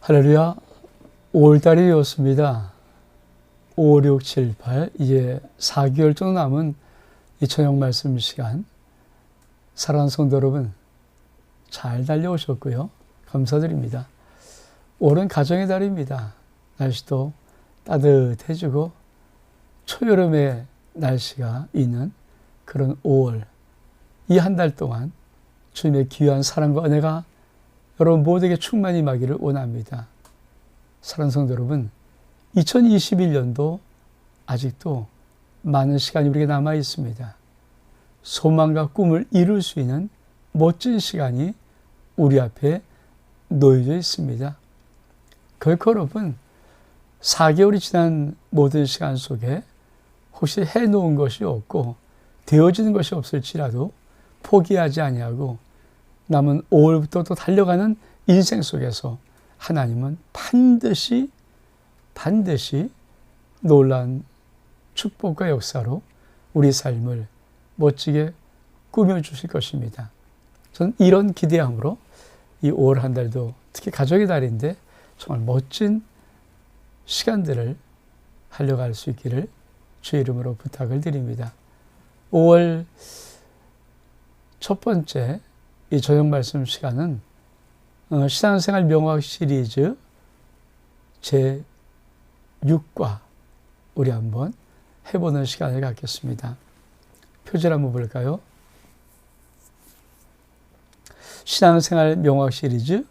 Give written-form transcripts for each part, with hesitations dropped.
할렐루야. 5월달이 되었습니다. 5, 6, 7, 8 이제 4개월 정도 남은 이 저녁 말씀 시간, 사랑하는 성도 여러분 잘 달려오셨고요. 감사드립니다. 5월은 가정의 달입니다. 날씨도 따뜻해지고 초여름의 날씨가 있는 그런 5월, 이 한 달 동안 주님의 귀한 사랑과 은혜가 여러분 모두에게 충만히 임하기를 원합니다. 사랑하는 성도 여러분, 2021년도 아직도 많은 시간이 우리에게 남아 있습니다. 소망과 꿈을 이룰 수 있는 멋진 시간이 우리 앞에 놓여져 있습니다. 결코 여러분, 4개월이 지난 모든 시간 속에 혹시 해놓은 것이 없고 되어지는 것이 없을지라도 포기하지 아니하고 남은 5월부터 또 달려가는 인생 속에서 하나님은 반드시 놀라운 축복과 역사로 우리 삶을 멋지게 꾸며주실 것입니다. 저는 이런 기대함으로 이 5월 한 달도 특히 가족의 달인데 정말 멋진 시간들을 달려갈 수 있기를 주의 이름으로 부탁을 드립니다. 5월 첫 번째 이 저녁 말씀 시간은 신앙생활 명확 시리즈 제6과 우리 한번 해보는 시간을 갖겠습니다. 표지를 한번 볼까요? 신앙생활 명확 시리즈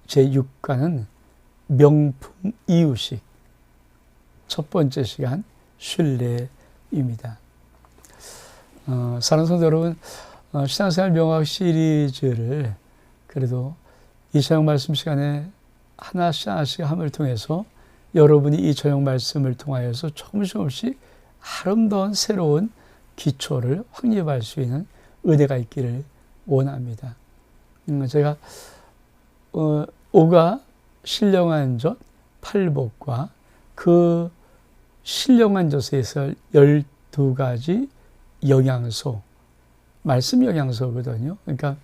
제6과는 명품 이유식, 첫 번째 시간 신뢰입니다. 사랑하는 성도 여러분, 신앙생활 명확 시리즈를 그래도 이 저녁 말씀 시간에 하나씩 함을 통해서 여러분이 이 저녁 말씀을 통하여서 조금씩 아름다운 새로운 기초를 확립할 수 있는 은혜가 있기를 원합니다. 제가 오가 신령한 젖, 팔복과 그 신령한 젖에서 12가지 영양소, 말씀 영양소거든요. 그러니까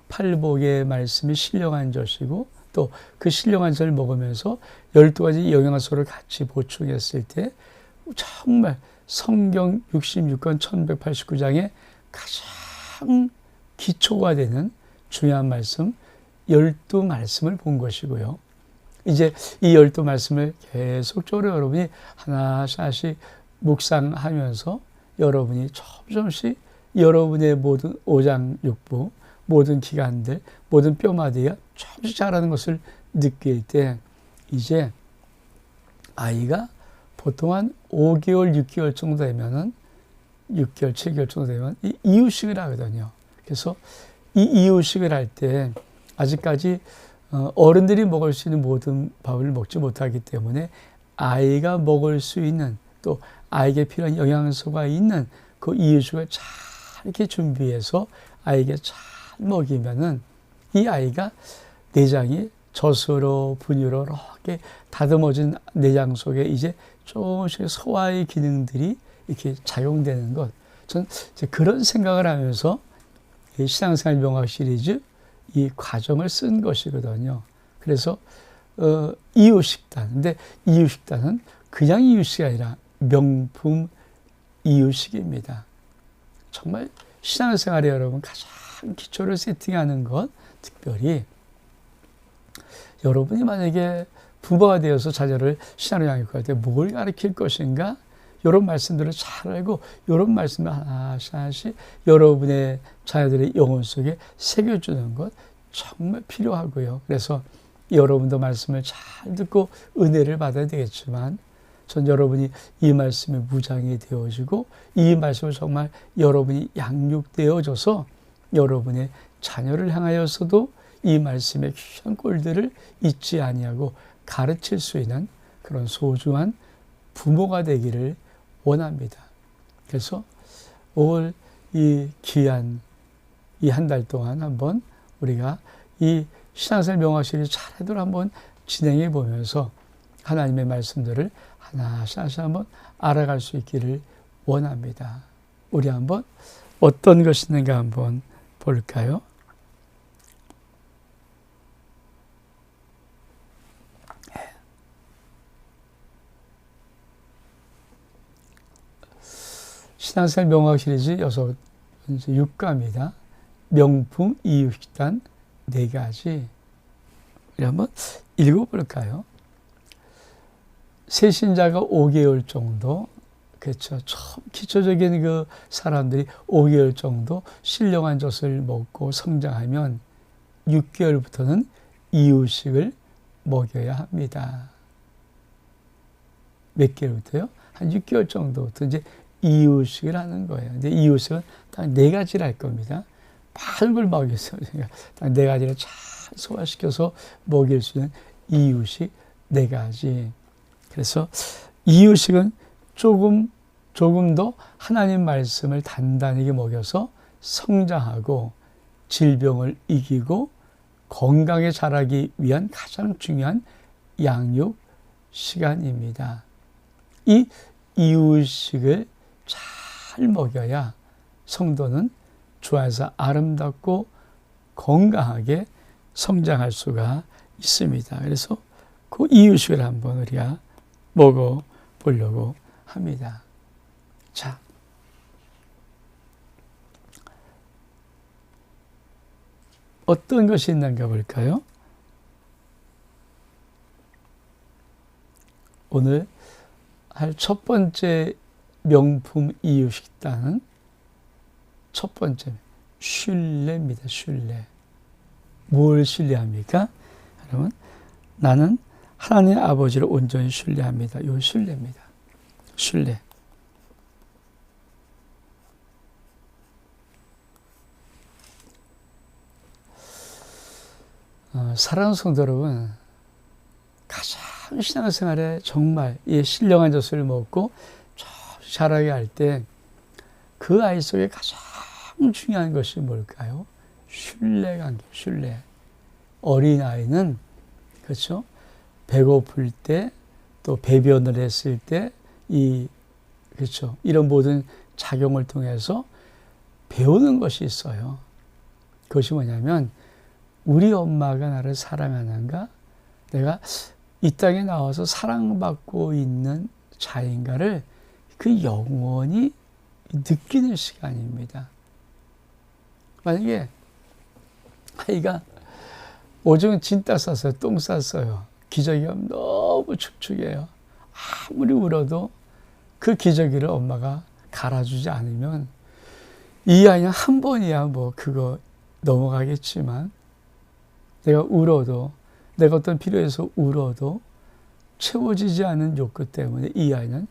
팔복의 말씀이 신령한 젖이고 또 그 신령한 젖을 먹으면서 12가지 영양소를 같이 보충했을 때 정말 성경 66권 1189장의 가장 기초가 되는 중요한 말씀 12말씀을 본 것이고요. 이제 이 12말씀을 계속적으로 여러분이 하나씩 묵상하면서 여러분이 조금씩 여러분의 모든 오장육부, 모든 기관들, 모든 뼈마디가 조금씩 자라는 것을 느낄 때 이제 아이가 보통 한 5개월, 6개월 정도 되면은 6개월, 7개월 정도 되면 이 이유식을 하거든요. 그래서 이 이유식을 할 때 아직까지 어른들이 먹을 수 있는 모든 밥을 먹지 못하기 때문에 아이가 먹을 수 있는 또 아이에게 필요한 영양소가 있는 그 이유식을 잘 이렇게 준비해서 아이에게 잘 먹이면은 이 아이가 내장이 젖으로 분유로 이렇게 다듬어진 내장 속에 이제 조금씩 소화의 기능들이 이렇게 작용되는 것. 저는 이제 그런 생각을 하면서 이 신앙생활 명확 시리즈 이 과정을 쓴 것이거든요. 그래서 이유식단. 근데 이유식단은 그냥 이유식이 아니라 명품 이유식입니다. 정말 신앙생활에 여러분 가장 기초를 세팅하는 것, 특별히 여러분이 만약에 부모가 되어서 자녀를 신앙을 양육할 때 뭘 가르칠 것인가, 이런 말씀들을 잘 알고 이런 말씀을 하나씩 여러분의 자녀들의 영혼 속에 새겨주는 것 정말 필요하고요. 그래서 여러분도 말씀을 잘 듣고 은혜를 받아야 되겠지만 전 여러분이 이 말씀에 무장이 되어지고 이 말씀을 정말 여러분이 양육되어져서 여러분의 자녀를 향하여서도 이 말씀의 귀한 꼴들을 잊지 아니하고 가르칠 수 있는 그런 소중한 부모가 되기를 원합니다. 그래서 5월 이 귀한 이 한 달 동안 한번 우리가 이 신앙생활 명확 시리즈 차례대로 한번 진행해 보면서 하나님의 말씀들을 하나씩 한번 알아갈 수 있기를 원합니다. 우리 한번 어떤 것이 있는가 한번 볼까요? 신앙생활 명확 시리즈 6과입니다. 명품 이유식단 4가지. 우리 한번 읽어볼까요? 새신자가 5개월 정도, 그렇죠. 처음 기초적인 그 사람들이 5개월 정도 신령한 젖을 먹고 성장하면 6개월부터는 이유식을 먹여야 합니다. 몇 개월부터요? 한 6개월 정도부터 이제 이유식을 하는 거예요. 근데 이유식은 딱 4가지를 할 겁니다. 많은 걸 먹여서 딱 4가지를 잘 소화시켜서 먹일 수 있는 이유식 4가지. 그래서 이유식은 조금 더 하나님 말씀을 단단하게 먹여서 성장하고 질병을 이기고 건강에 자라기 위한 가장 중요한 양육 시간입니다. 이 이유식을 잘 먹여야 성도는 주 안에서 아름답고 건강하게 성장할 수가 있습니다. 그래서 그 이유식을 한번 우리가 먹어보려고 합니다. 자, 어떤 것이 있는가 볼까요? 오늘 할 첫 번째 명품 이유식단은 첫 번째 신뢰입니다. 신뢰. 뭘 신뢰합니까? 여러분, 나는 하나님 아버지를 온전히 신뢰합니다. 이 신뢰입니다. 신뢰. 사랑하는 성도 여러분, 가장 신앙생활에 정말 이 신령한 젖을 먹고 자라게 할 때 그 아이 속에 가장 중요한 것이 뭘까요? 신뢰 관계, 신뢰. 어린아이는, 그렇죠? 배고플 때, 또 배변을 했을 때, 그렇죠? 이런 모든 작용을 통해서 배우는 것이 있어요. 그것이 뭐냐면, 우리 엄마가 나를 사랑하는가? 내가 이 땅에 나와서 사랑받고 있는 자인가를 그 영원히 느끼는 시간입니다. 만약에 아이가 오줌 진짜 쌌어요. 똥 쌌어요. 기저귀가 너무 축축해요. 아무리 울어도 그 기저귀를 엄마가 갈아주지 않으면 이 아이는 한 번이야 뭐 그거 넘어가겠지만 내가 울어도 내가 어떤 필요해서 울어도 채워지지 않은 욕구 때문에 이 아이는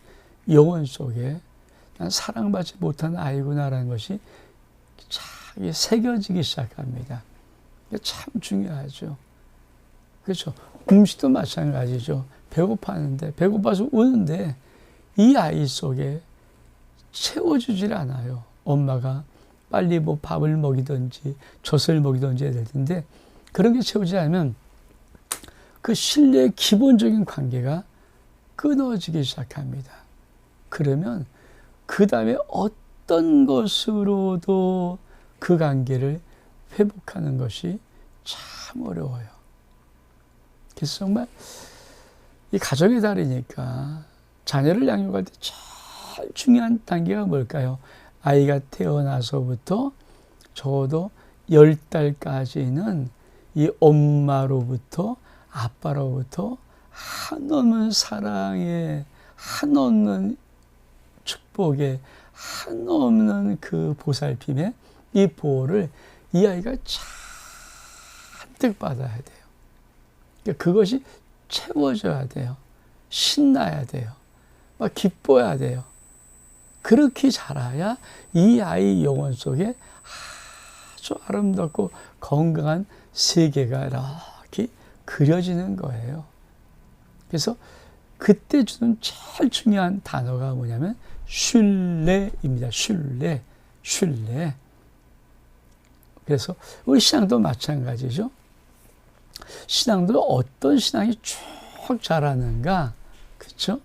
영혼 속에 난 사랑받지 못한 아이구나라는 것이 참 새겨지기 시작합니다. 참 중요하죠. 그렇죠. 음식도 마찬가지죠. 배고파하는데 배고파서 우는데 이 아이 속에 채워주질 않아요. 엄마가 빨리 뭐 밥을 먹이든지 젖을 먹이든지 해야 될 텐데 그런 게 채워지지 않으면 그 신뢰의 기본적인 관계가 끊어지기 시작합니다. 그러면 그 다음에 어떤 것으로도 그 관계를 회복하는 것이 참 어려워요. 그래서 정말 이 가정의 달이니까 자녀를 양육할 때 제일 중요한 단계가 뭘까요? 아이가 태어나서부터 적어도 10달까지는 이 엄마로부터 아빠로부터 한없는 사랑에 한없는 축복에 한없는 그 보살핌에 이 보호를 이 아이가 잔뜩 받아야 돼요. 그러니까 그것이 채워져야 돼요. 신나야 돼요. 막 기뻐야 돼요. 그렇게 자라야 이 아이 영혼 속에 아주 아름답고 건강한 세계가 이렇게 그려지는 거예요. 그래서 그때 주는 제일 중요한 단어가 뭐냐면 신뢰입니다. 신뢰, 신뢰. 그래서 우리 신앙도 마찬가지죠. 신앙도 어떤 신앙이 쭉 자라는가, 그렇죠?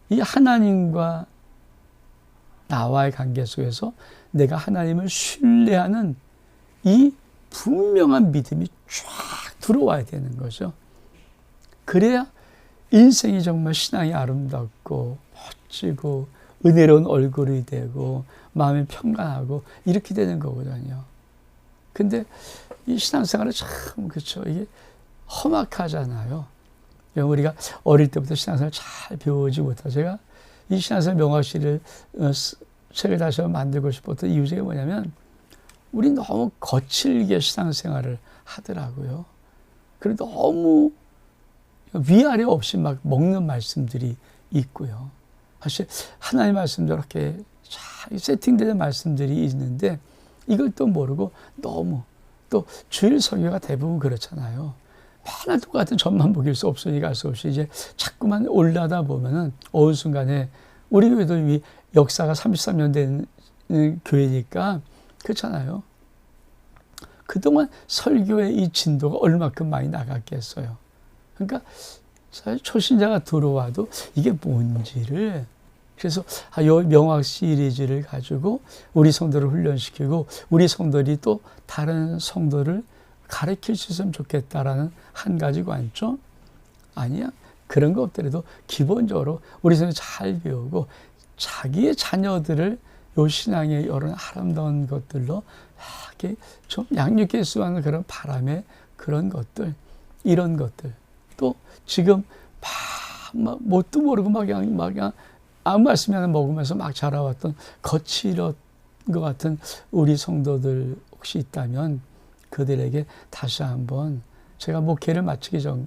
이 하나님과 나와의 관계 속에서 내가 하나님을 신뢰하는 이 분명한 믿음이 쫙 들어와야 되는 거죠. 그래야 인생이 정말 신앙이 아름답고 멋지고 은혜로운 얼굴이 되고 마음이 평강하고 이렇게 되는 거거든요. 근데 이 신앙생활은 참 그렇죠. 이게 험악하잖아요. 우리가 어릴 때부터 신앙생활을 잘 배우지 못하고 제가 이 신앙생활 명확시를 책을 다시 한번 만들고 싶었던 이유 중에 뭐냐면 우리 너무 거칠게 신앙생활을 하더라고요. 그리고 너무 위아래 없이 막 먹는 말씀들이 있고요. 사실 하나님의 말씀도 이렇게 잘 세팅되는 말씀들이 있는데 이걸 또 모르고 너무 또 주일 설교가 대부분 그렇잖아요. 맨날 똑같은 전만 보길 수 없으니 갈 수 없이 이제 자꾸만 올라다 보면은 어느 순간에 우리 교회도 이미 역사가 33년 된 교회니까 그렇잖아요. 그동안 설교의 이 진도가 얼마큼 많이 나갔겠어요. 그러니까 사실 초신자가 들어와도 이게 뭔지를 그래서 이 명확 시리즈를 가지고 우리 성도를 훈련시키고 우리 성도들이 또 다른 성도를 가르칠 수 있으면 좋겠다라는 한 가지 관점? 아니야. 그런 거 없더라도 기본적으로 우리 성도 잘 배우고 자기의 자녀들을 요 신앙의 이런 아름다운 것들로 이렇게 좀 양육해 수하는 그런 바람의 그런 것들, 이런 것들. 또 지금 막 뭣도 모르고 막 그냥 아무 말씀이 하나 먹으면서 막 자라왔던 거칠었 것 같은 우리 성도들 혹시 있다면 그들에게 다시 한번 제가 목회를 마치기 전에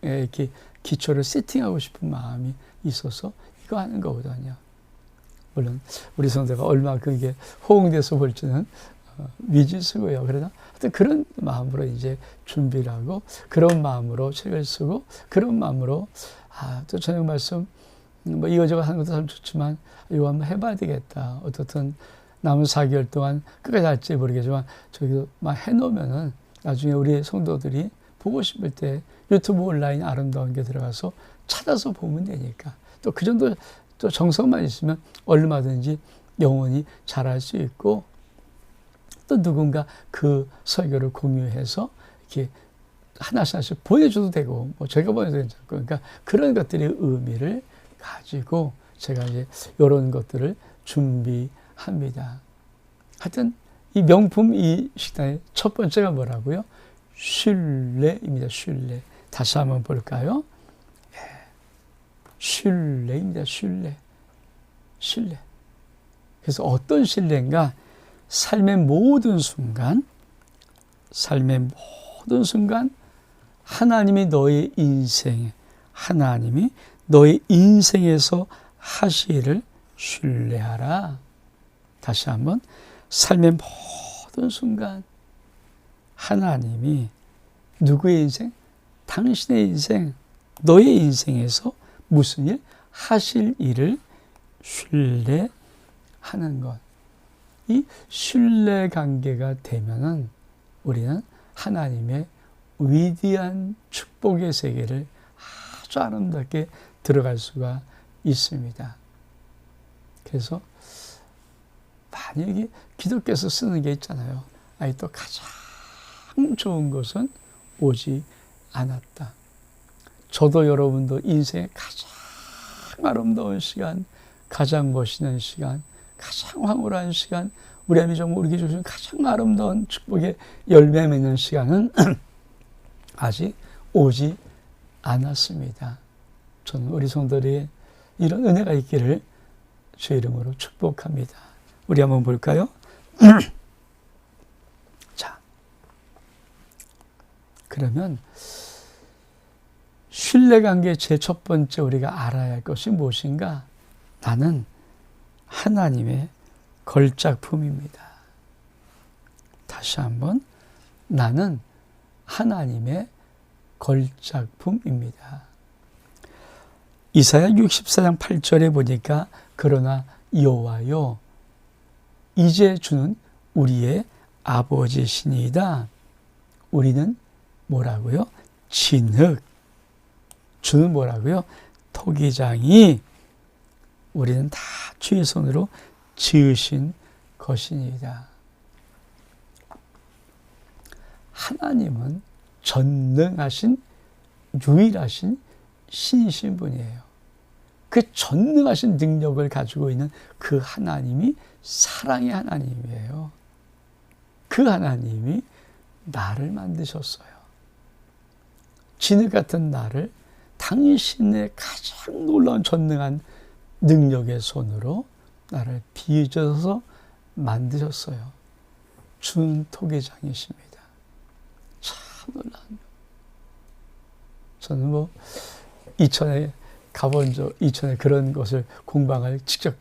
이렇게 기초를 세팅하고 싶은 마음이 있어서 이거 하는 거거든요. 물론 우리 성도가 얼마큼 이게 호응돼서 볼지는 미지수고요. 그러나 하여튼 그런 마음으로 이제 준비를 하고 그런 마음으로 책을 쓰고 그런 마음으로 또 저녁 말씀 뭐 이거저거 하는 것도 참 좋지만 이거 한번 해봐야 되겠다. 어떻든 남은 4개월 동안 끝까지 할지 모르겠지만 저기도 막 해놓으면은 나중에 우리 성도들이 보고 싶을 때 유튜브 온라인 아름다운 게 들어가서 찾아서 보면 되니까 또 그 정도 또 정성만 있으면 얼마든지 영원히 잘할 수 있고 또 누군가 그 설교를 공유해서 이렇게 하나씩 보내줘도 되고 뭐 제가 보내도 괜찮고 그러니까 그런 것들의 의미를 가지고 제가 이제 이런 것들을 준비합니다. 하여튼 이 명품 이 식당의 첫 번째가 뭐라고요? 신뢰입니다. 신뢰. 다시 한번 볼까요? 신뢰입니다. 신뢰. 신뢰. 그래서 어떤 신뢰인가? 삶의 모든 순간 하나님이 너의 인생에 하나님이 너의 인생에서 하시기를 신뢰하라. 다시 한번 삶의 모든 순간 하나님이 누구의 인생? 당신의 인생, 너의 인생에서 무슨 일? 하실 일을 신뢰하는 것. 이 신뢰 관계가 되면은 우리는 하나님의 위대한 축복의 세계를 아주 아름답게 들어갈 수가 있습니다. 그래서 만약에 기독교에서 쓰는 게 있잖아요. 아니 또 가장 좋은 것은 오지 않았다. 저도 여러분도 인생의 가장 아름다운 시간, 가장 멋있는 시간, 가장 황홀한 시간, 우리 하나님이 정말 우리에게 주신 가장 아름다운 축복의 열매 맺는 시간은 아직 오지 않았습니다. 저는 우리 성도들이 이런 은혜가 있기를 주의 이름으로 축복합니다. 우리 한번 볼까요? 자, 그러면 신뢰관계의 제 첫 번째 우리가 알아야 할 것이 무엇인가? 나는 하나님의 걸작품입니다. 다시 한번 나는 하나님의 걸작품입니다. 이사야 64장 8절에 보니까 그러나 여호와여 이제 주는 우리의 아버지시니이다. 우리는 뭐라고요? 진흙. 주는 뭐라고요? 토기장이 우리는 다 주의 손으로 지으신 것이니이다. 하나님은 전능하신 유일하신 신이신 분이에요. 그 전능하신 능력을 가지고 있는 그 하나님이 사랑의 하나님이에요. 그 하나님이 나를 만드셨어요. 진흙 같은 나를 당신의 가장 놀라운 전능한 능력의 손으로 나를 빚어서 만드셨어요. 준 토기장이십니다. 참 놀라운. 저는 이천에 가본 이천에 그런 것을 공방을 직접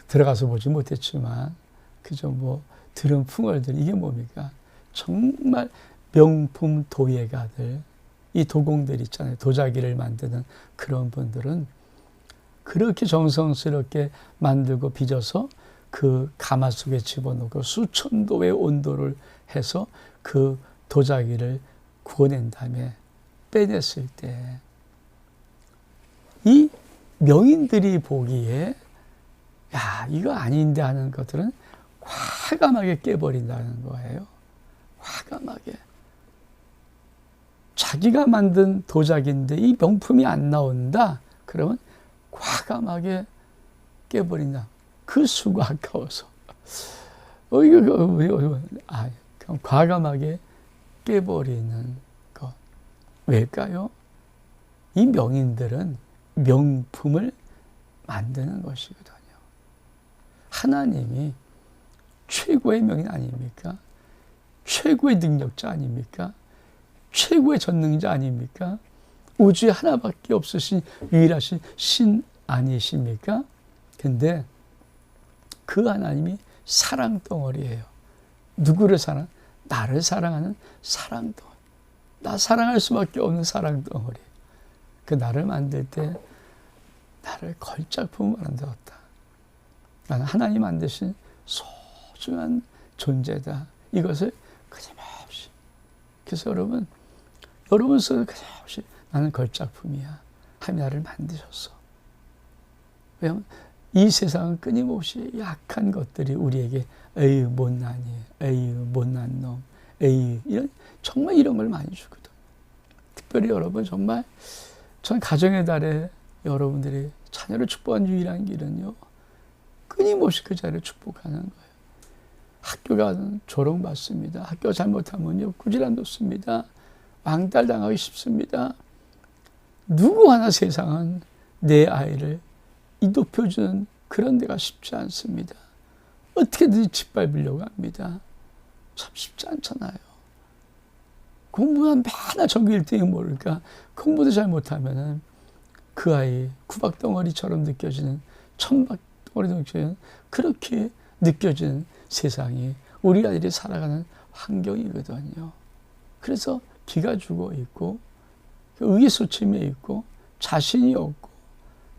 들어가서 보지 못했지만 그저 들은 풍월들 이게 뭡니까? 정말 명품 도예가들, 이 도공들 있잖아요. 도자기를 만드는 그런 분들은 그렇게 정성스럽게 만들고 빚어서 그 가마 속에 집어넣고 수천 도의 온도를 해서 그 도자기를 구워낸 다음에 빼냈을 때 이 명인들이 보기에 야 이거 아닌데 하는 것들은 과감하게 깨버린다는 거예요. 과감하게. 자기가 만든 도자기인데 이 명품이 안 나온다? 그러면 과감하게 깨버린다. 그 수가 아까워서. 그냥 과감하게 깨버리는 것. 왜일까요? 이 명인들은 명품을 만드는 것이거든요. 하나님이 최고의 명인 아닙니까? 최고의 능력자 아닙니까? 최고의 전능자 아닙니까? 우주에 하나밖에 없으신 유일하신 신 아니십니까? 근데 그 하나님이 사랑 덩어리예요. 누구를 사랑? 나를 사랑하는 사랑 덩어리. 나 사랑할 수밖에 없는 사랑 덩어리. 그 나를 만들 때 나를 걸작품으로 만들었다. 나는 하나님 만드신 소중한 존재다. 이것을 그림없이. 그래서 여러분 속에 그림없이 나는 걸작품이야. 하나님 나를 만드셨어. 왜냐하면 이 세상은 끊임없이 약한 것들이 우리에게 에이 못나니, 에이 못난 놈, 에이 정말 이런 걸 많이 주거든. 특별히 여러분 정말 전 가정의 달에 여러분들이 자녀를 축복한 유일한 길은요. 끊임없이 그 자리를 축복하는 거예요. 학교 가는 조롱받습니다. 학교 잘못하면요. 꾸지람 놓습니다. 왕따 당하기 쉽습니다. 누구 하나 세상은 내 아이를 높여주는 그런 데가 쉽지 않습니다. 어떻게든지 짓밟으려고 합니다. 참 쉽지 않잖아요. 공부는 맨날 전교 1등이 모를까. 공부도 잘 못하면은 그 아이 구박덩어리처럼 느껴지는 천박덩어리처럼 느껴지는 그렇게 느껴지는 세상이 우리 아이들이 살아가는 환경이거든요. 그래서 기가 죽어 있고 의기소침해 있고 자신이 없고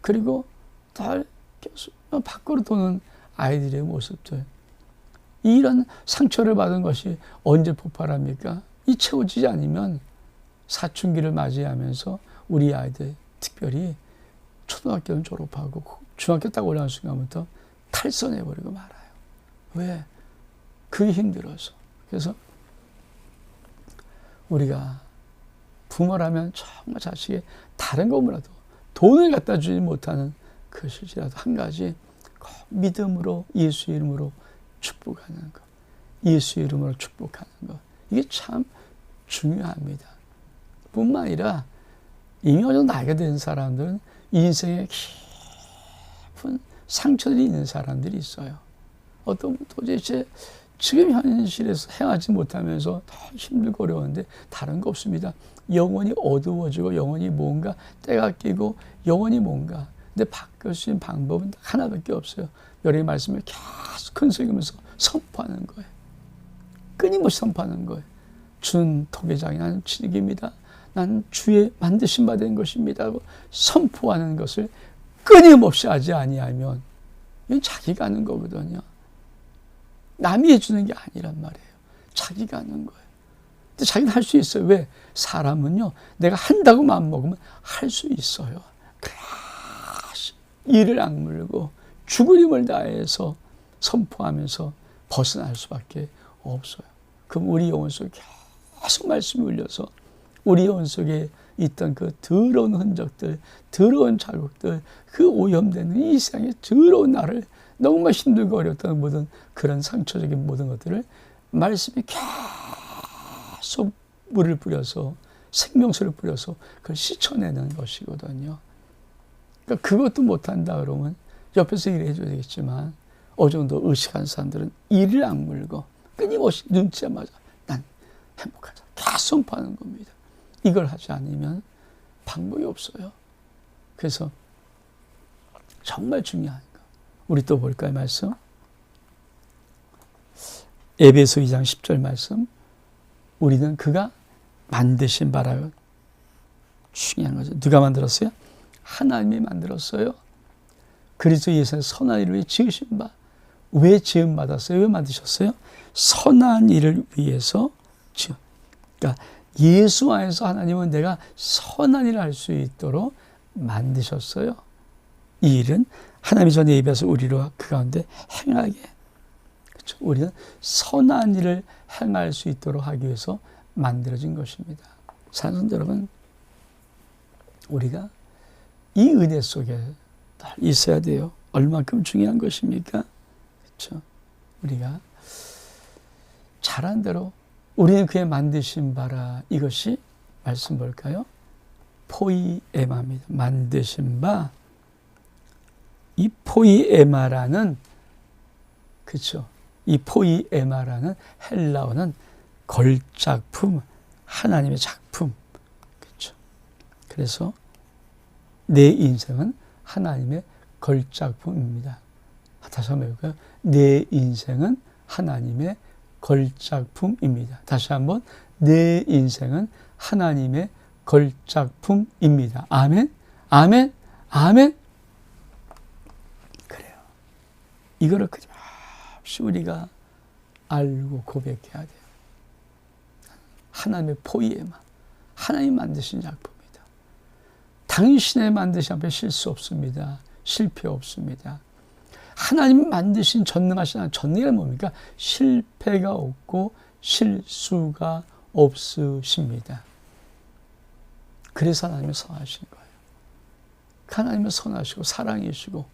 그리고 달 계속 밖으로 도는 아이들의 모습들. 이런 상처를 받은 것이 언제 폭발합니까? 이 채워지지 않으면 사춘기를 맞이하면서 우리 아이들 특별히 초등학교는 졸업하고 중학교 딱 올라간 순간부터 탈선해버리고 말아요. 왜? 그게 힘들어서. 그래서 우리가 부모라면 정말 자식의 다른 것보다도 돈을 갖다 주지 못하는 그것이라도 한 가지 믿음으로 예수 이름으로 축복하는 것. 예수 이름으로 축복하는 것. 이게 참 중요합니다. 뿐만 아니라 이미 어느 정도 나이가 된 사람들은 인생에 깊은 상처들이 있는 사람들이 있어요. 어떤 분 도대체 지금 현실에서 행하지 못하면서 더 힘들고 어려운데 다른 거 없습니다. 영혼이 어두워지고 영혼이 뭔가 때가 끼고 영혼이 뭔가 근데 바꿀 수 있는 방법은 하나밖에 없어요. 여러분의 말씀을 계속 큰 소리면서 선포하는 거예요. 끊임없이 선포하는 거예요. 준 토기장이 나는 진흙입니다. 나는 주의 만드신 바 된 것입니다. 하고 선포하는 것을 끊임없이 하지 아니하면 이건 자기가 하는 거거든요. 남이 해주는 게 아니란 말이에요. 자기가 하는 거예요. 근데 자기는 할 수 있어요. 왜? 사람은요, 내가 한다고 마음먹으면 할 수 있어요. 이를 악물고 죽을 힘을 다해서 선포하면서 벗어날 수밖에 없어요. 그럼 우리 영혼 속에 계속 말씀이 울려서 우리 영혼 속에 있던 그 더러운 흔적들, 더러운 자국들, 그 오염되는 이 세상의 더러운 나를 너무나 힘들고 어려웠던 모든 그런 상처적인 모든 것들을 말씀이 계속 물을 뿌려서 생명수를 뿌려서 그걸 씻어내는 것이거든요. 그러니까 그것도 못한다 그러면 옆에서 일해 줘야 되겠지만 어느 정도 의식하는 사람들은 이를 악물고 끊임없이 눈치자마자 난 행복하자 계속 선포하는 겁니다. 이걸 하지 않으면 방법이 없어요. 그래서 정말 중요한 거 우리 또 볼까요? 말씀 에베소 2장 10절 말씀 우리는 그가 만드신 바라요. 중요한 거죠. 누가 만들었어요? 하나님이 만들었어요. 그리스도 예수의 선한 일을 위해 지으신 바. 왜 지음 받았어요? 왜 만드셨어요? 선한 일을 위해서 지음. 그러니까 예수 안에서 하나님은 내가 선한 일을 할 수 있도록 만드셨어요. 이 일은 하나님이 전에 예비해서 우리로 그 가운데 행하게. 그렇죠? 우리는 선한 일을 행할 수 있도록 하기 위해서 만들어진 것입니다. 사랑하는 여러분, 우리가 이 은혜 속에 있어야 돼요. 얼만큼 중요한 것입니까? 그렇죠? 우리가 잘한 대로 우리는 그의 만드신 바라. 이것이 말씀 볼까요? 포이에마입니다. 만드신 바. 이 포이에마라는 그렇죠? 이 포이에마라는 헬라어는 걸작품, 하나님의 작품. 그렇죠? 그래서 내 인생은 하나님의 걸작품입니다. 다시 한번 해볼까요? 내 인생은 하나님의 걸작품입니다. 다시 한번 내 인생은 하나님의 걸작품입니다. 아멘, 아멘, 아멘. 그래요. 이거를 끊임없이 우리가 알고 고백해야 돼요. 하나님의 포이에마, 하나님 만드신 작품이다. 당신의 만드신 앞에 실수 없습니다. 실패 없습니다. 하나님 만드신 전능하신 전능이란 뭡니까? 실패가 없고 실수가 없으십니다. 그래서 하나님은 선하신 거예요. 하나님은 선하시고 사랑이시고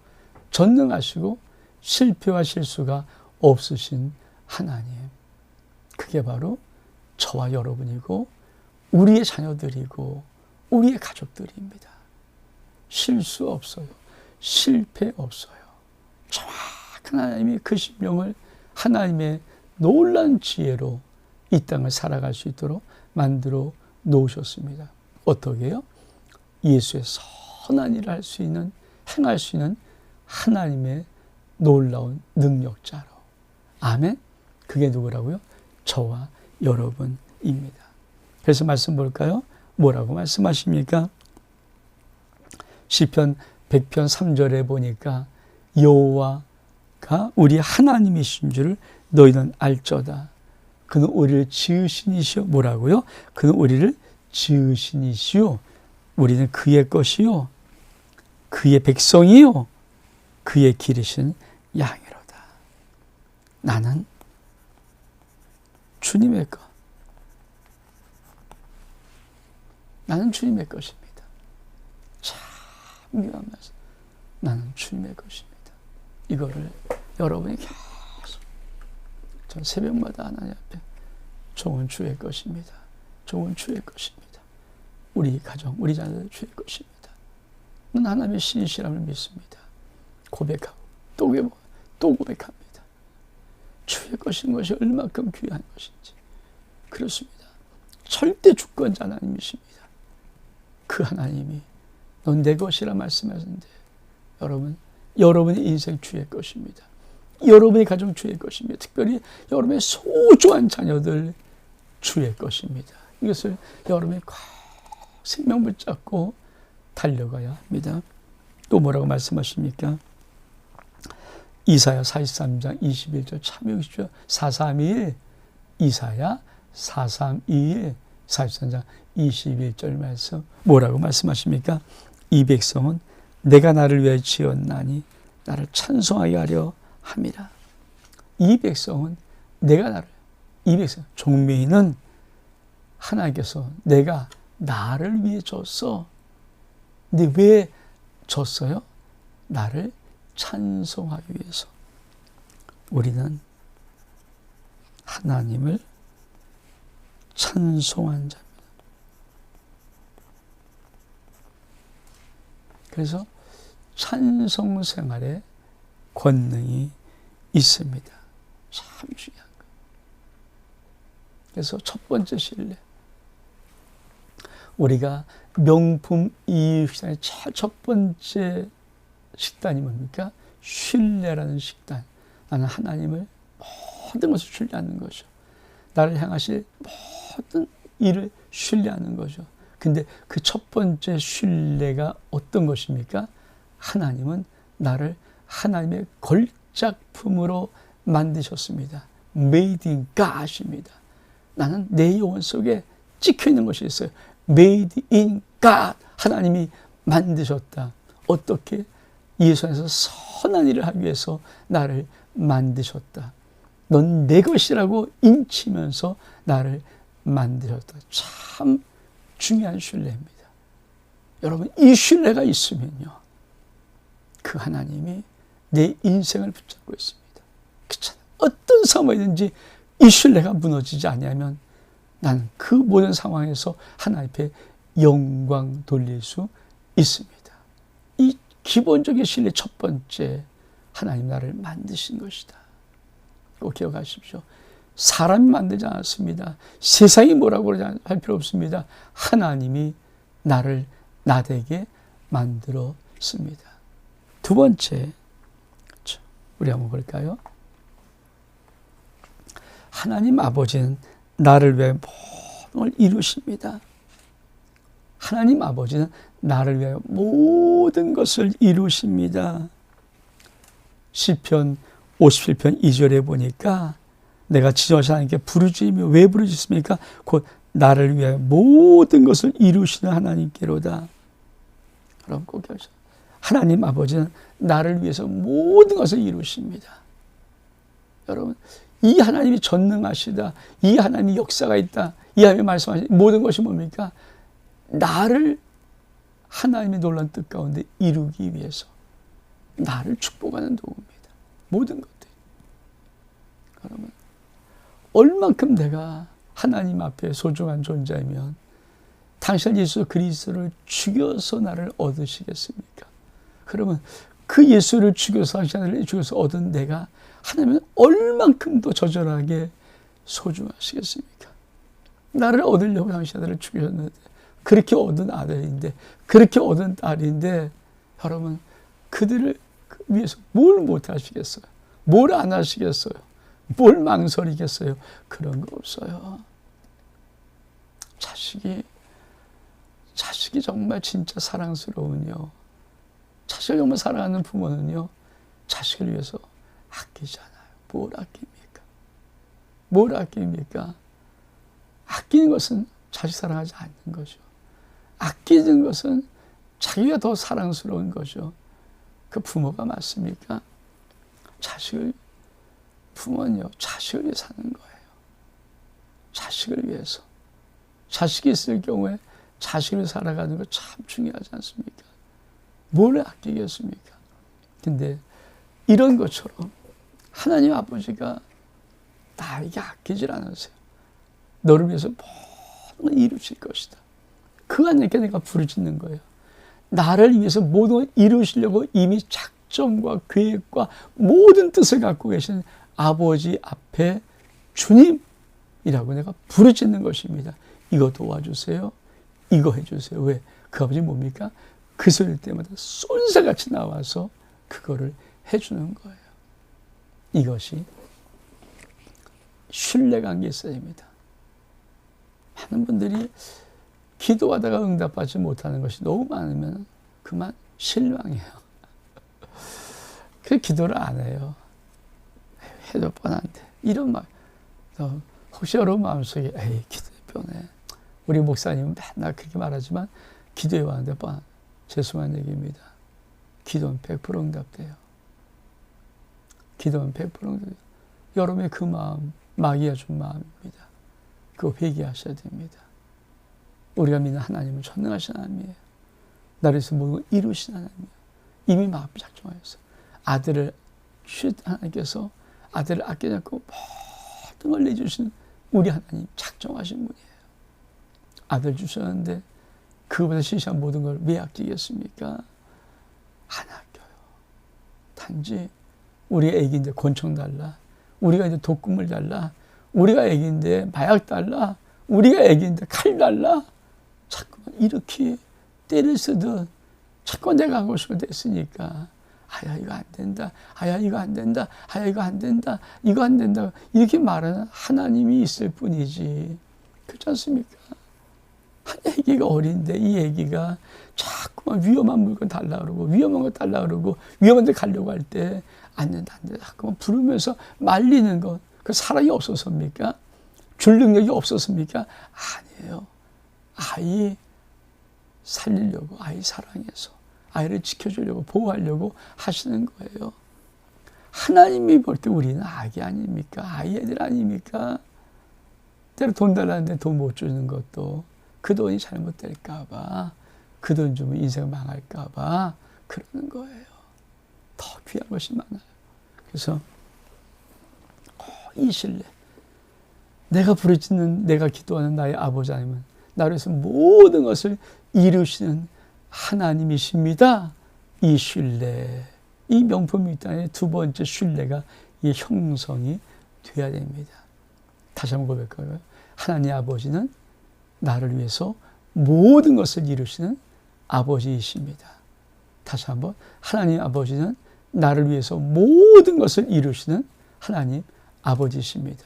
전능하시고 실패와 실수가 없으신 하나님. 그게 바로 저와 여러분이고 우리의 자녀들이고 우리의 가족들입니다. 실수 없어요. 실패 없어요. 정확한 하나님이 그 심령을 하나님의 놀라운 지혜로 이 땅을 살아갈 수 있도록 만들어 놓으셨습니다. 어떻게 해요? 예수의 선한 일을 할 수 있는, 행할 수 있는 하나님의 놀라운 능력자로. 아멘? 그게 누구라고요? 저와 여러분입니다. 그래서 말씀 볼까요? 뭐라고 말씀하십니까? 시편 100편 3절에 보니까 여호와가 우리 하나님이신 줄을 너희는 알쩌다. 그는 우리를 지으신 이시오. 뭐라고요? 그는 우리를 지으신 이시오. 우리는 그의 것이요. 그의 백성이요. 그의 기르신 양이로다. 나는 주님의 것. 나는 주님의 것입니다. 참 위험한 말씀. 나는 주님의 것입니다. 이거를 여러분이 계속 전 새벽마다 하나님 앞에 종은 주의 것입니다. 종은 주의 것입니다. 우리 가정, 우리 자녀들 주의 것입니다. 난 하나님의 신이시람을 믿습니다. 고백하고 또 고백합니다. 주의 것인 것이 얼마큼 귀한 것인지. 그렇습니다. 절대 주권자 하나님이십니다. 그 하나님이 넌 내 것이라 말씀하셨는데 여러분의 인생 주의 것입니다. 여러분의 가정 주의 것입니다. 특별히 여러분의 소중한 자녀들 주의 것입니다. 이것을 여러분이 꼭 생명 붙잡고 달려가야 합니다. 또 뭐라고 말씀하십니까? 이사야 43장 21절 참여하십시오. 431 이사야 431 43장 21절 말씀 뭐라고 말씀하십니까? 이 백성은 내가 나를 위하여 지었나니 나를 찬송하게 하려 함이라. 이 백성은 이 백성 종민은 하나님께서 내가 나를 위해 줬어. 근데 왜 줬어요? 나를 찬송하기 위해서. 우리는 하나님을 찬송한 자입니다. 그래서 찬송 생활에 권능이 있습니다. 참 중요한 거. 그래서 첫 번째 신뢰. 우리가 명품 이익식단의 제일 첫 번째 식단이 뭡니까? 신뢰라는 식단. 나는 하나님을 모든 것을 신뢰하는 거죠. 나를 향하실 모든 일을 신뢰하는 거죠. 근데 그 첫 번째 신뢰가 어떤 것입니까? 하나님은 나를 하나님의 걸작품으로 만드셨습니다. Made in God입니다. 나는 내 영혼 속에 찍혀 있는 것이 있어요. Made in God. 하나님이 만드셨다. 어떻게? 예수 안에서 선한 일을 하기 위해서 나를 만드셨다. 넌 내 것이라고 인치면서 나를 만드셨다. 참 중요한 신뢰입니다. 여러분, 이 신뢰가 있으면요, 그 하나님이 내 인생을 붙잡고 있습니다. 그렇잖아요. 어떤 상황이든지 이 신뢰가 무너지지 않으면 나는 그 모든 상황에서 하나님 앞에 영광 돌릴 수 있습니다. 이 기본적인 신뢰 첫 번째, 하나님 나를 만드신 것이다. 꼭 기억하십시오. 사람이 만들지 않았습니다. 세상이 뭐라고 할 필요 없습니다. 하나님이 나를 나되게 만들었습니다. 두 번째, 그렇죠. 우리 한번 볼까요? 하나님 아버지는 나를 위해 모든 걸 이루십니다. 하나님 아버지는 나를 위해 모든 것을 이루십니다. 시편 57편 2절에 보니까 내가 지존하신 하나님께 부르짖으며 왜 부르짖습니까? 곧 나를 위해 모든 것을 이루시는 하나님께로다. 그럼 꼭 기억하세요. 하나님 아버지는 나를 위해서 모든 것을 이루십니다. 여러분, 이 하나님이 전능하시다. 이 하나님이 역사가 있다. 이 하나님이 말씀하신 모든 것이 뭡니까? 나를 하나님의 놀라운 뜻 가운데 이루기 위해서 나를 축복하는 도구입니다. 모든 것들. 그러면 얼만큼 내가 하나님 앞에 소중한 존재이면 당신 예수 그리스도를 죽여서 나를 얻으시겠습니까? 그러면 그 예수를 죽여서 당신을 죽여서 얻은 내가 하나님은 얼만큼 더 저절하게 소중하시겠습니까? 나를 얻으려고 당신 아들을 죽였는데, 그렇게 얻은 아들인데, 그렇게 얻은 딸인데, 여러분, 그들을 위해서 뭘 못하시겠어요? 뭘 안 하시겠어요? 뭘 망설이겠어요? 그런 거 없어요. 자식이 정말 진짜 사랑스러운요. 자식을 정말 사랑하는 부모는요, 자식을 위해서 아끼지 않아요. 뭘 아낍니까? 뭘 아낍니까? 아끼는 것은 자식 사랑하지 않는 거죠. 아끼는 것은 자기가 더 사랑스러운 거죠. 그 부모가 맞습니까? 부모는요, 자식을 위해 사는 거예요. 자식을 위해서. 자식이 있을 경우에 자식을 살아가는 거 참 중요하지 않습니까? 뭘 아끼겠습니까? 근데 이런 것처럼 하나님 아버지가 나에게 아끼질 않으세요. 너를 위해서 모든 걸 이루실 것이다. 그 하나님께 내가 부르짖는 거예요. 나를 위해서 모든 걸 이루시려고 이미 작정과 계획과 모든 뜻을 갖고 계신 아버지 앞에 주님이라고 내가 부르짖는 것입니다. 이거 도와주세요. 이거 해주세요. 왜? 그 아버지 뭡니까? 그 소리 때마다 쏜새같이 나와서 그거를 해주는 거예요. 이것이 신뢰관계 있어야 됩니다. 많은 분들이 기도하다가 응답받지 못하는 것이 너무 많으면 그만 실망해요. 그 기도를 안 해요. 해도 뻔한데. 이런 말. 혹시 여러분 마음속에 에이 기도해 뻔해. 우리 목사님은 맨날 그렇게 말하지만 기도해 왔는데 뻔. 죄송한 얘기입니다. 기도는 100% 응답돼요. 기도는 100% 응답돼요. 여러분의 그 마음, 마귀가 준 마음입니다. 그거 회개하셔야 됩니다. 우리가 믿는 하나님은 전능하신 하나님이에요. 나를 위해서 모든 걸 이루신 하나님이에요. 이미 마음이 작정하였어. 아들을 하나님께서 아들을 아끼지 않고 모든 걸 내주시는 우리 하나님 작정하신 분이에요. 아들 주셨는데 그보다 시시한 모든 걸 왜 아끼겠습니까? 안 아껴요. 단지 우리가 애기인데 권총 달라. 우리가 이제 독금을 달라. 우리가 애기인데 마약 달라. 우리가 애기인데 칼 달라. 자꾸만 이렇게 때를 쓰듯 자꾸 내가 하고 싶은 됐으니까 아야 이거 안 된다. 아야 이거 안 된다. 아야 이거 안 된다. 이거 안 된다. 이렇게 말하는 하나님이 있을 뿐이지. 그렇지 않습니까? 한 애기가 어린데 이 애기가 자꾸만 위험한 물건 달라 그러고 위험한 거 달라 그러고 위험한 데 가려고 할 때 안 된다 안 된다 자꾸만 부르면서 말리는 것 그 사랑이 없어서입니까? 줄 능력이 없었습니까? 아니에요. 아이 살리려고 아이 사랑해서 아이를 지켜주려고 보호하려고 하시는 거예요. 하나님이 볼 때 우리는 아기 아닙니까? 아이 애들 아닙니까? 때로 돈 달라는데 돈 못 주는 것도 그 돈이 잘못될까 봐, 그 돈 주면 인생 망할까 봐 그러는 거예요. 더 귀한 것이 많아요. 그래서 이 신뢰, 내가 부르짖는, 내가 기도하는 나의 아버지 하나님은 나를 위해서 모든 것을 이루시는 하나님이십니다. 이 신뢰, 이 명품 밑단의 두 번째 신뢰가 이 형성이 돼야 됩니다. 다시 한번 고백할까요? 하나님 아버지는 나를 위해서 모든 것을 이루시는 아버지이십니다. 다시 한번, 하나님 아버지는 나를 위해서 모든 것을 이루시는 하나님 아버지이십니다.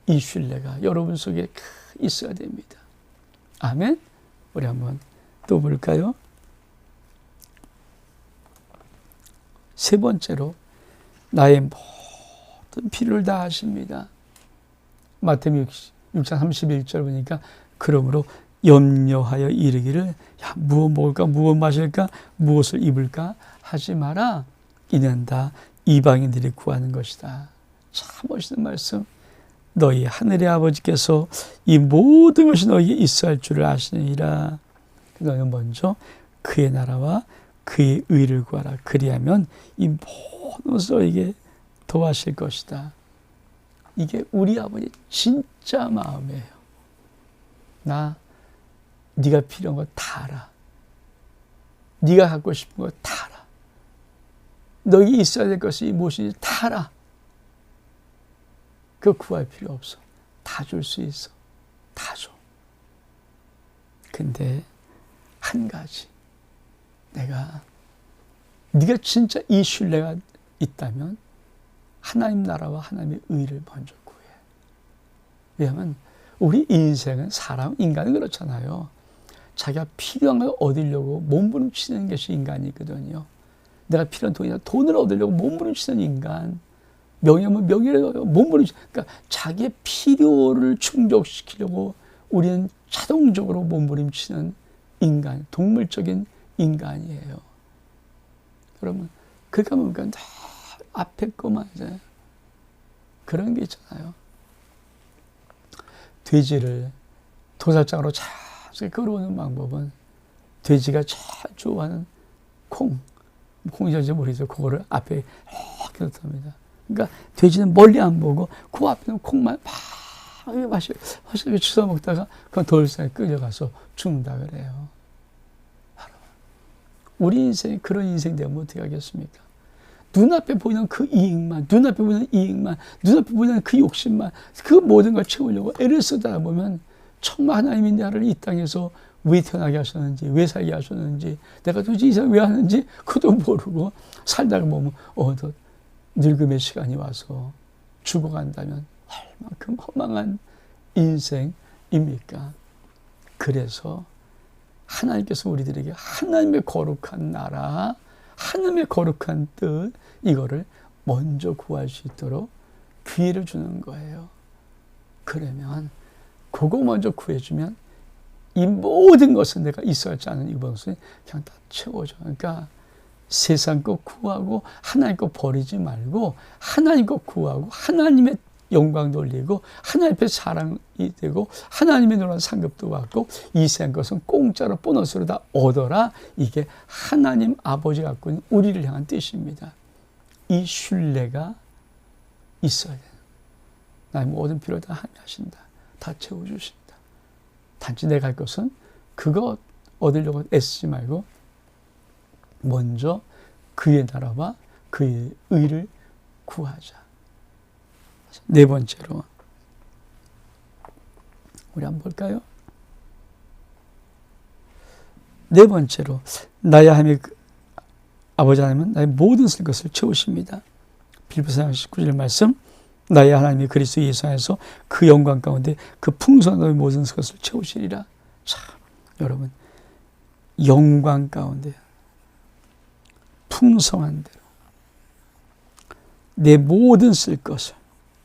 이 신뢰가 여러분 속에 있어야 됩니다. 아멘. 우리 한번 또 볼까요? 세 번째로 나의 모든 필요를 다 하십니다. 마태복음 6장 31절 보니까 그러므로 염려하여 이르기를 야, 무엇 먹을까 무엇 마실까 무엇을 입을까 하지 마라. 이는 다 이방인들이 구하는 것이다. 참 멋있는 말씀. 너희 하늘의 아버지께서 이 모든 것이 너희에게 있어야 할 줄을 아시느니라. 너희는 먼저 그의 나라와 그의 의를 구하라. 그리하면 이 모든 것을 너희에게 더하실 것이다. 이게 우리 아버지 진짜 마음이에요. 네가 필요한 거 다 알아. 네가 갖고 싶은 거 다 알아. 너에게 있어야 될 것이 무엇인지 다 알아. 그거 구할 필요 없어. 다 줄 수 있어. 다 줘. 근데 한 가지, 네가 진짜 이 신뢰가 있다면 하나님 나라와 하나님의 의를 먼저 구해. 왜냐하면 우리 인생은 인간은 그렇잖아요. 자기가 필요한 걸 얻으려고 몸부림치는 것이 인간이거든요. 내가 필요한 돈을 얻으려고 몸부림치는 인간. 명예면 명예를 몸부림치는, 그러니까 자기의 필요를 충족시키려고 우리는 자동적으로 몸부림치는 인간, 동물적인 인간이에요. 그러면 그러니까 뭔가 다 앞에 거만 이제 그런 게 있잖아요. 돼지를 도살장으로 잘 끌어오는 방법은 돼지가 제일 좋아하는 콩이 잘지 모르겠어요. 그거를 앞에 이렇게 놓습니다. 그러니까 돼지는 멀리 안 보고 그 앞에 있는 콩만 막 맛있게 주워 먹다가 그 돌산에 끌려가서 죽는다 그래요. 우리 인생이 그런 인생 되면 어떻게 하겠습니까? 눈앞에 보이는 그 이익만, 눈앞에 보이는 그 욕심만, 그 모든 걸 채우려고 애를 쓰다 보면 정말 하나님이 나를 이 땅에서 왜 태어나게 하셨는지, 왜 살게 하셨는지, 내가 도대체 이 세상 왜 하는지 그것도 모르고 살다가 보면 어느덧 늙음의 시간이 와서 죽어간다면 얼만큼 허망한 인생입니까? 그래서 하나님께서 우리들에게 하나님의 거룩한 나라, 하나님의 거룩한 뜻, 이거를 먼저 구할 수 있도록 기회를 주는 거예요. 그러면 그거 먼저 구해주면 이 모든 것은 내가 있어야 할지 않은 이번 것은 그냥 다 채워져. 그러니까 세상 것 구하고 하나님 것 버리지 말고 하나님 것 구하고 하나님의 영광 돌리고 하나님 앞에 사랑이 되고 하나님의 노란 상급도 받고 이 세상 것은 공짜로 보너스로 다 얻어라. 이게 하나님 아버지가 갖고 있는 우리를 향한 뜻입니다. 이 신뢰가 있어야 돼요. 나의 모든 필요를 다 하신다. 다 채워주신다. 단지 내가 할 것은 그거 얻으려고 애쓰지 말고 먼저 그의 나라와 그의 의를 구하자. 네 번째로 우리 한번 볼까요? 네 번째로 나의 하나님 아버지 하나님은 나의 모든 쓸 것을 채우십니다. 빌립보서 19절 말씀 나의 하나님이 그리스도 예수 안에서 그 영광 가운데 그 풍성한 너의 모든 것을 채우시리라. 참 여러분 영광 가운데 풍성한 대로 내 모든 쓸 것을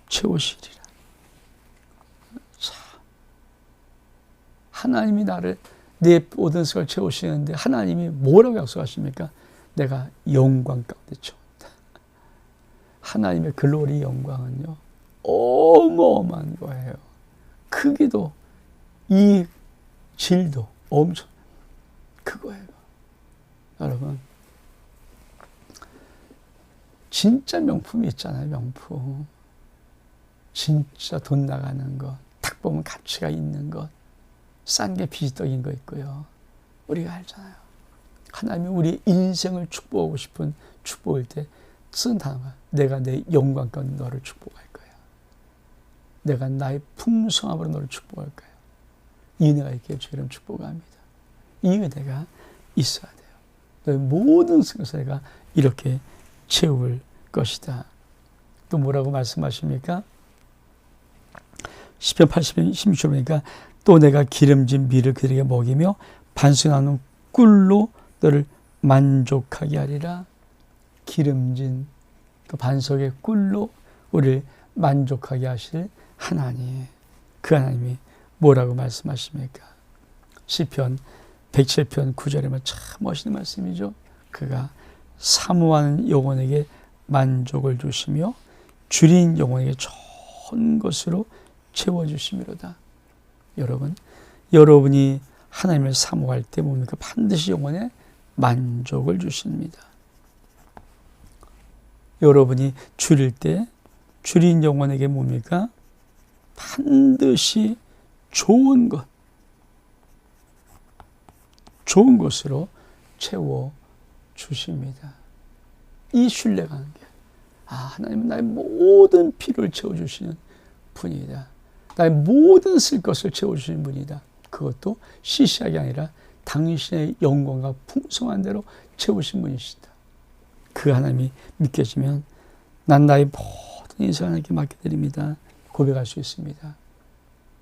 채우시리라. 참 하나님이 나를 내 모든 것을 채우시는데 하나님이 뭐라고 약속하십니까? 내가 영광 가운데 채운다. 하나님의 글로리 영광은요 어마어마한 거예요. 크기도 이 질도 엄청 그거예요. 여러분 진짜 명품이 있잖아요. 명품 진짜 돈 나가는 것, 딱 보면 가치가 있는 것, 싼 게 비지떡인 거 있고요. 우리가 알잖아요. 하나님이 우리 인생을 축복하고 싶은 축복일 때 쓴 단어가 내가 내 영광 가운데 너를 축복할 거야. 내가 나의 풍성함으로 너를 축복할 거야. 이 은혜가 있기에 주 이름 축복합니다. 이 은혜가 있어야 돼요. 너의 모든 것을 내가 이렇게 채울 것이다. 또 뭐라고 말씀하십니까? 시편 80편 16절 보니까 또 내가 기름진 밀을 그들에게 먹이며 반수나는 꿀로 너를 만족하게 하리라. 기름진 그 반석의 꿀로 우리를 만족하게 하실 하나님. 그 하나님이 뭐라고 말씀하십니까? 시편 107편 9절에만 참 멋있는 말씀이죠. 그가 사모하는 영혼에게 만족을 주시며 줄인 영혼에게 좋은 것으로 채워주시미로다. 여러분, 여러분이 하나님을 사모할 때 뭡니까? 반드시 영혼에 만족을 주십니다. 여러분이 줄일 때 줄인 영혼에게 뭡니까? 반드시 좋은 것, 좋은 것으로 채워주십니다. 이 신뢰가 하는 게 하나님은 나의 모든 필요를 채워주시는 분이다. 나의 모든 쓸 것을 채워주시는 분이다. 그것도 시시하게 아니라 당신의 영광과 풍성한 대로 채우신 분이시다. 그 하나님이 믿겨지면 난 나의 모든 인생을 하나님께 맡겨드립니다. 고백할 수 있습니다.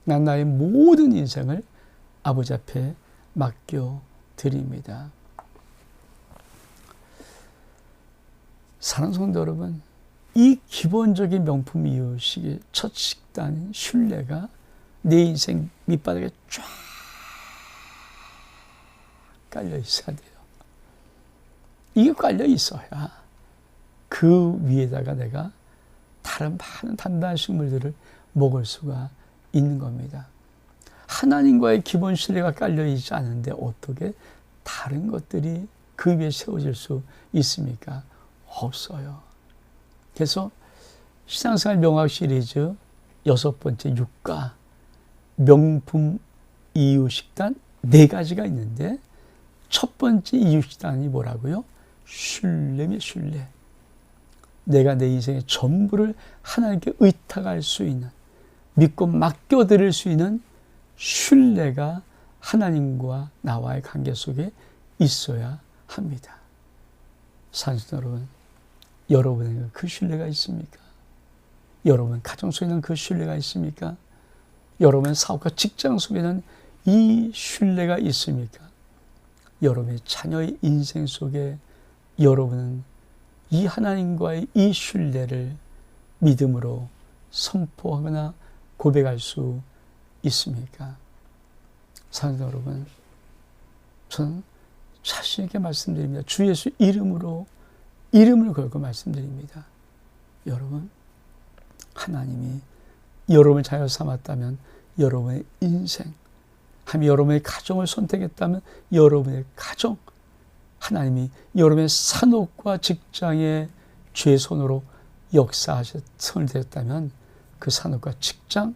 난 나의 모든 인생을 아버지 앞에 맡겨드립니다. 사랑하는 성도 여러분, 이 기본적인 명품 이유식의 첫 식단인 신뢰가 내 인생 밑바닥에 쫙 깔려 있어야 돼요. 이게 깔려 있어야 그 위에다가 내가 다른 많은 단단한 식물들을 먹을 수가 있는 겁니다. 하나님과의 기본 신뢰가 깔려 있지 않은데 어떻게 다른 것들이 그 위에 세워질 수 있습니까? 없어요. 그래서 신앙생활 명학 시리즈 6번째 육가 명품 이유식단 4가지가 있는데 첫 번째 이유식단이 뭐라고요? 신뢰며 신뢰. 내가 내 인생의 전부를 하나님께 의탁할 수 있는, 믿고 맡겨드릴 수 있는 신뢰가 하나님과 나와의 관계 속에 있어야 합니다. 사랑하는 여러분, 여러분에게 그 신뢰가 있습니까? 여러분 가정 속에는 그 신뢰가 있습니까? 여러분 사업과 직장 속에는 이 신뢰가 있습니까? 여러분의 자녀의 인생 속에 여러분은 이 하나님과의 이 신뢰를 믿음으로 선포하거나 고백할 수 있습니까? 사랑하는 여러분, 저는 자신 있게 말씀드립니다. 주 예수 이름으로 이름을 걸고 말씀드립니다. 여러분, 하나님이 여러분의 자녀 삼았다면 여러분의 인생, 하나님이 여러분의 가정을 선택했다면 여러분의 가정, 하나님이 여러분의 산업과 직장에 주의 손으로 역사하셔 손을 대셨다면 그 산업과 직장,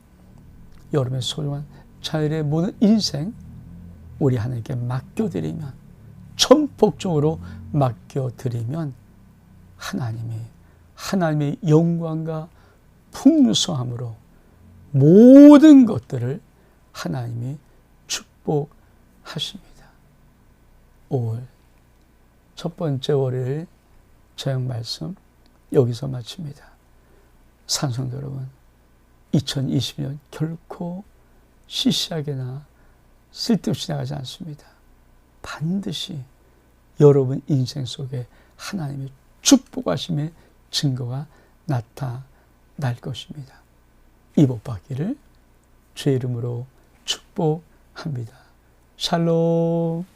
여러분의 소중한 자녀의 모든 인생 우리 하나님께 맡겨드리면, 전폭적으로 맡겨드리면 하나님의 영광과 풍성함으로 모든 것들을 하나님이 축복하십니다. 5월 첫 번째 월요일 저녁 말씀 여기서 마칩니다. 산성도 여러분, 2020년 결코 시시하게나 쓸데없이 나가지 않습니다. 반드시 여러분 인생 속에 하나님의 축복하심의 증거가 나타날 것입니다. 이 복 받기를 주의 이름으로 축복합니다. 샬롬.